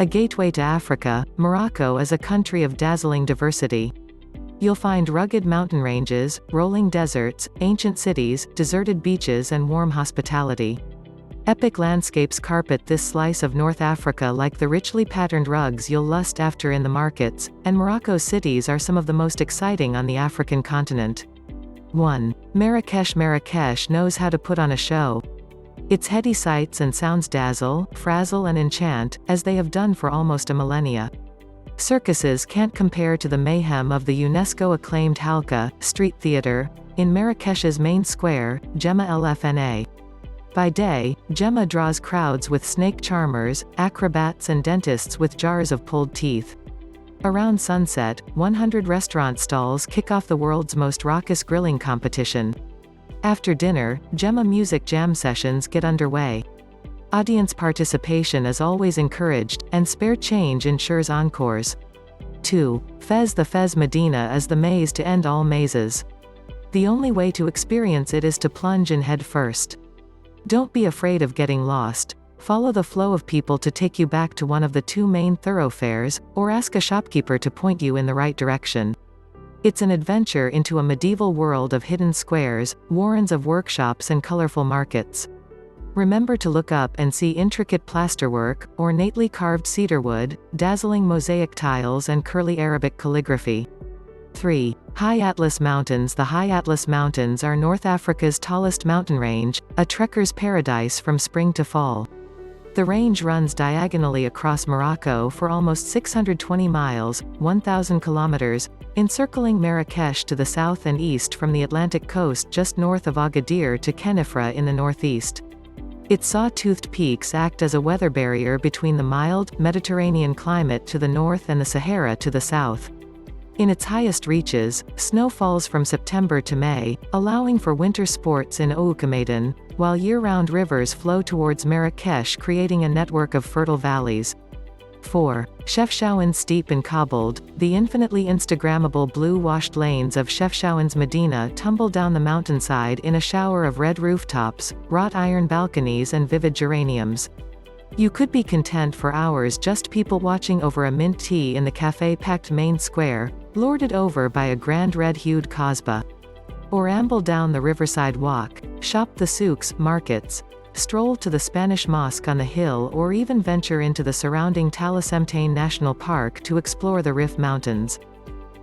A gateway to Africa, Morocco is a country of dazzling diversity. You'll find rugged mountain ranges, rolling deserts, ancient cities, deserted beaches and warm hospitality. Epic landscapes carpet this slice of North Africa like the richly patterned rugs you'll lust after in the markets, and Morocco's cities are some of the most exciting on the African continent. 1. Marrakesh. Marrakesh knows how to put on a show. Its heady sights and sounds dazzle, frazzle and enchant, as they have done for almost a millennia. Circuses can't compare to the mayhem of the UNESCO-acclaimed Halka street theater in Marrakesh's main square, Gemma Lfna. By day, Gemma draws crowds with snake charmers, acrobats and dentists with jars of pulled teeth. Around sunset, 100 restaurant stalls kick off the world's most raucous grilling competition. After dinner, Gemma music jam sessions get underway. Audience participation is always encouraged, and spare change ensures encores. 2. Fez. The Fez Medina is the maze to end all mazes. The only way to experience it is to plunge in head first. Don't be afraid of getting lost. Follow the flow of people to take you back to one of the two main thoroughfares, or ask a shopkeeper to point you in the right direction. It's an adventure into a medieval world of hidden squares, warrens of workshops and colorful markets. Remember to look up and see intricate plasterwork, ornately carved cedarwood, dazzling mosaic tiles and curly Arabic calligraphy. 3. High Atlas Mountains. The High Atlas Mountains are North Africa's tallest mountain range, a trekker's paradise from spring to fall. The range runs diagonally across Morocco for almost 620 miles, 1,000 kilometers, encircling Marrakesh to the south and east from the Atlantic coast just north of Agadir to Khenifra in the northeast. Its saw-toothed peaks act as a weather barrier between the mild, Mediterranean climate to the north and the Sahara to the south. In its highest reaches, snow falls from September to May, allowing for winter sports in Oukamedan, while year-round rivers flow towards Marrakesh, creating a network of fertile valleys. 4. Chefchaouen. Steep and cobbled, the infinitely Instagrammable blue-washed lanes of Chefchaouen's Medina tumble down the mountainside in a shower of red rooftops, wrought iron balconies and vivid geraniums. You could be content for hours just people watching over a mint tea in the cafe-packed main square, lorded over by a grand red-hued kasbah. Or amble down the riverside walk, shop the souks, markets, stroll to the Spanish mosque on the hill or even venture into the surrounding Talasemtane National Park to explore the Rif Mountains.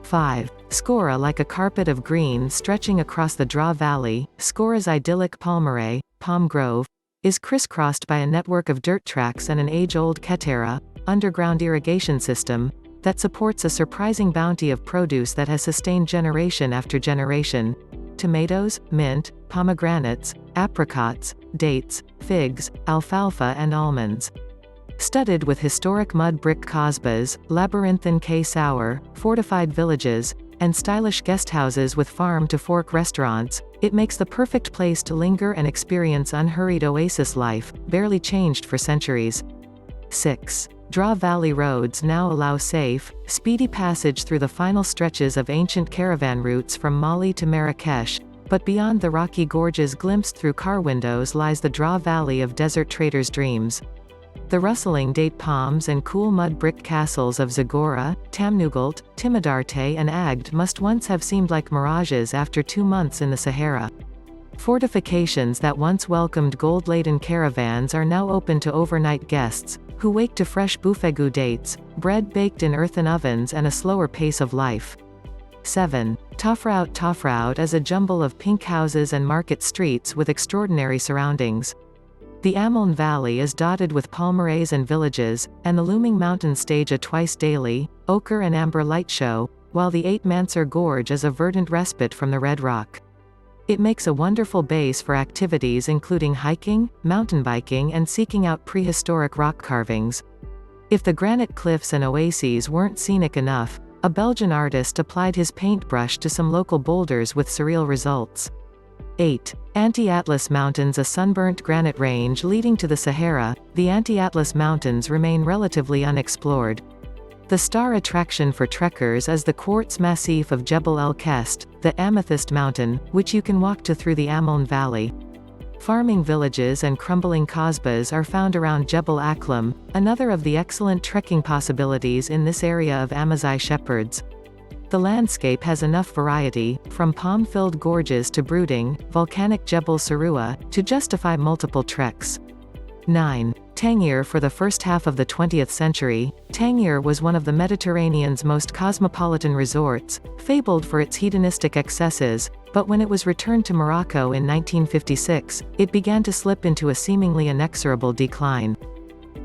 5. Skora. Like a carpet of green stretching across the Dra Valley, Skora's idyllic palmeraie, palm grove, is crisscrossed by a network of dirt tracks and an age-old ketera, underground irrigation system, that supports a surprising bounty of produce that has sustained generation after generation. Tomatoes, mint, pomegranates, apricots, dates, figs, alfalfa and almonds. Studded with historic mud brick kasbahs, labyrinthine K-Sour, fortified villages, and stylish guesthouses with farm-to-fork restaurants, it makes the perfect place to linger and experience unhurried oasis life, barely changed for centuries. 6. Dra Valley roads now allow safe, speedy passage through the final stretches of ancient caravan routes from Mali to Marrakesh, but beyond the rocky gorges glimpsed through car windows lies the Dra Valley of desert traders' dreams. The rustling date palms and cool mud brick castles of Zagora, Tamnugalt, Timidarte and Agde must once have seemed like mirages after 2 months in the Sahara. Fortifications that once welcomed gold-laden caravans are now open to overnight guests, who wake to fresh boufegou dates, bread baked in earthen ovens and a slower pace of life. 7. Tafraout. Tafraout is a jumble of pink houses and market streets with extraordinary surroundings. The Ameln Valley is dotted with palmeraies and villages, and the looming mountains stage a twice-daily, ochre and amber light show, while the 8 Mansur Gorge is a verdant respite from the red rock. It makes a wonderful base for activities including hiking, mountain biking and seeking out prehistoric rock carvings. If the granite cliffs and oases weren't scenic enough, a Belgian artist applied his paintbrush to some local boulders with surreal results. 8. Anti-Atlas Mountains. A sunburnt granite range leading to the Sahara, the Anti-Atlas Mountains remain relatively unexplored. The star attraction for trekkers is the quartz massif of Jebel el Kest, the Amethyst Mountain, which you can walk to through the Ameln Valley. Farming villages and crumbling kasbahs are found around Jebel Aklam, another of the excellent trekking possibilities in this area of Amazigh shepherds. The landscape has enough variety, from palm-filled gorges to brooding, volcanic Jebel Sarua, to justify multiple treks. 9. Tangier. For the first half of the 20th century, Tangier was one of the Mediterranean's most cosmopolitan resorts, fabled for its hedonistic excesses, but when it was returned to Morocco in 1956, it began to slip into a seemingly inexorable decline.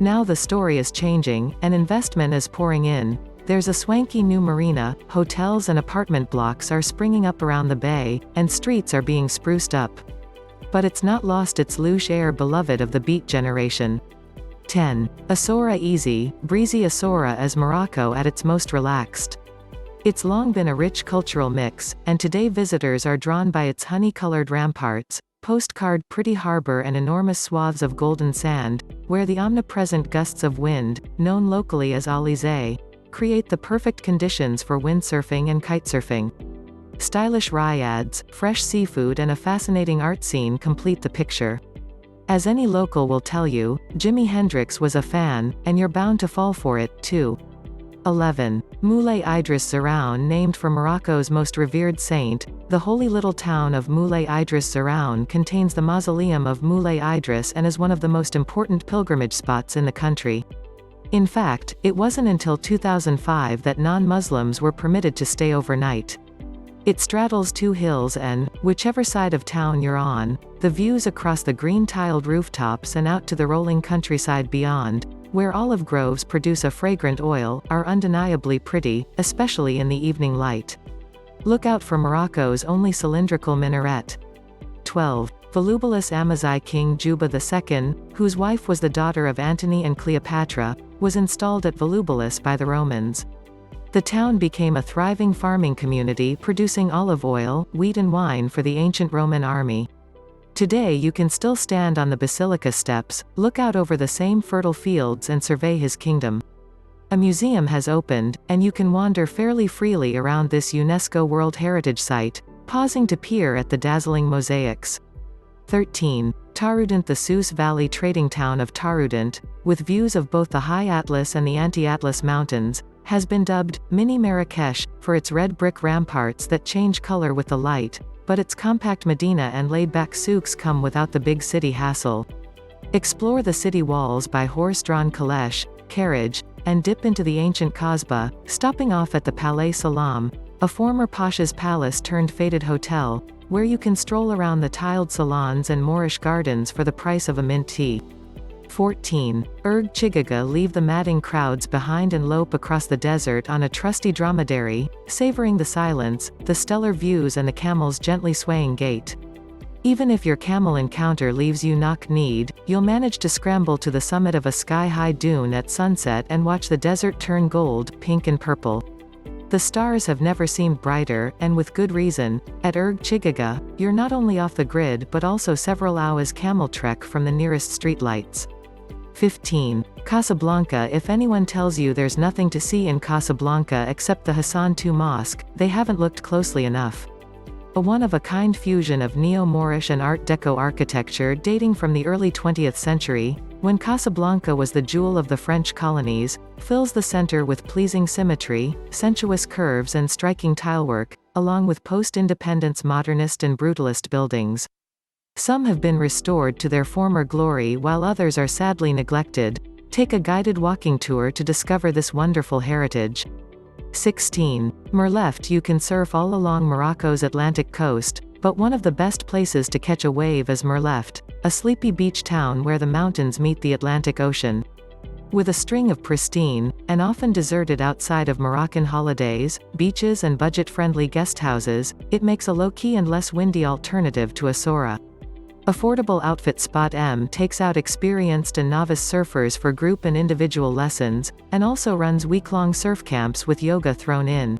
Now the story is changing, and investment is pouring in. There's a swanky new marina, hotels and apartment blocks are springing up around the bay, and streets are being spruced up. But it's not lost its louche air beloved of the Beat generation. 10. Essaouira. Easy, breezy Essaouira is Morocco at its most relaxed. It's long been a rich cultural mix, and today visitors are drawn by its honey-colored ramparts, postcard pretty harbor and enormous swaths of golden sand, where the omnipresent gusts of wind, known locally as alizé, create the perfect conditions for windsurfing and kitesurfing. Stylish ryads, fresh seafood and a fascinating art scene complete the picture. As any local will tell you, Jimi Hendrix was a fan, and you're bound to fall for it, too. 11. Moulay Idriss Zeraoun. Named for Morocco's most revered saint, the holy little town of Moulay Idriss Zeraoun contains the mausoleum of Moulay Idriss and is one of the most important pilgrimage spots in the country. In fact, it wasn't until 2005 that non-Muslims were permitted to stay overnight. It straddles two hills and, whichever side of town you're on, the views across the green-tiled rooftops and out to the rolling countryside beyond, where olive groves produce a fragrant oil, are undeniably pretty, especially in the evening light. Look out for Morocco's only cylindrical minaret. 12. Volubilis. Amazigh King Juba II, whose wife was the daughter of Antony and Cleopatra, was installed at Volubilis by the Romans. The town became a thriving farming community producing olive oil, wheat and wine for the ancient Roman army. Today you can still stand on the basilica steps, look out over the same fertile fields and survey his kingdom. A museum has opened, and you can wander fairly freely around this UNESCO World Heritage Site, pausing to peer at the dazzling mosaics. 13. Taroudant. The Souss Valley trading town of Taroudant, with views of both the High Atlas and the Anti-Atlas Mountains, has been dubbed Mini Marrakesh, for its red brick ramparts that change color with the light, but its compact Medina and laid-back souks come without the big city hassle. Explore the city walls by horse-drawn caleche, carriage, and dip into the ancient Kasbah, stopping off at the Palais Salam, a former Pasha's palace turned faded hotel, where you can stroll around the tiled salons and Moorish gardens for the price of a mint tea. 14. Erg Chigaga. Leave the madding crowds behind and lope across the desert on a trusty dromedary, savoring the silence, the stellar views and the camel's gently swaying gait. Even if your camel encounter leaves you knock-kneed, you'll manage to scramble to the summit of a sky-high dune at sunset and watch the desert turn gold, pink and purple. The stars have never seemed brighter, and with good reason. At Erg Chigaga, you're not only off the grid but also several hours camel trek from the nearest streetlights. 15. Casablanca. If anyone tells you there's nothing to see in Casablanca except the Hassan II Mosque, they haven't looked closely enough. A one-of-a-kind fusion of Neo-Moorish and Art Deco architecture dating from the early 20th century, when Casablanca was the jewel of the French colonies, fills the center with pleasing symmetry, sensuous curves and striking tilework, along with post-independence modernist and brutalist buildings. Some have been restored to their former glory while others are sadly neglected. Take a guided walking tour to discover this wonderful heritage. 16. Merleft. You can surf all along Morocco's Atlantic coast, but one of the best places to catch a wave is Merleft, a sleepy beach town where the mountains meet the Atlantic Ocean. With a string of pristine, and often deserted outside of Moroccan holidays, beaches and budget-friendly guesthouses, it makes a low-key and less windy alternative to Essaouira. Affordable Outfit Spot M takes out experienced and novice surfers for group and individual lessons, and also runs week-long surf camps with yoga thrown in.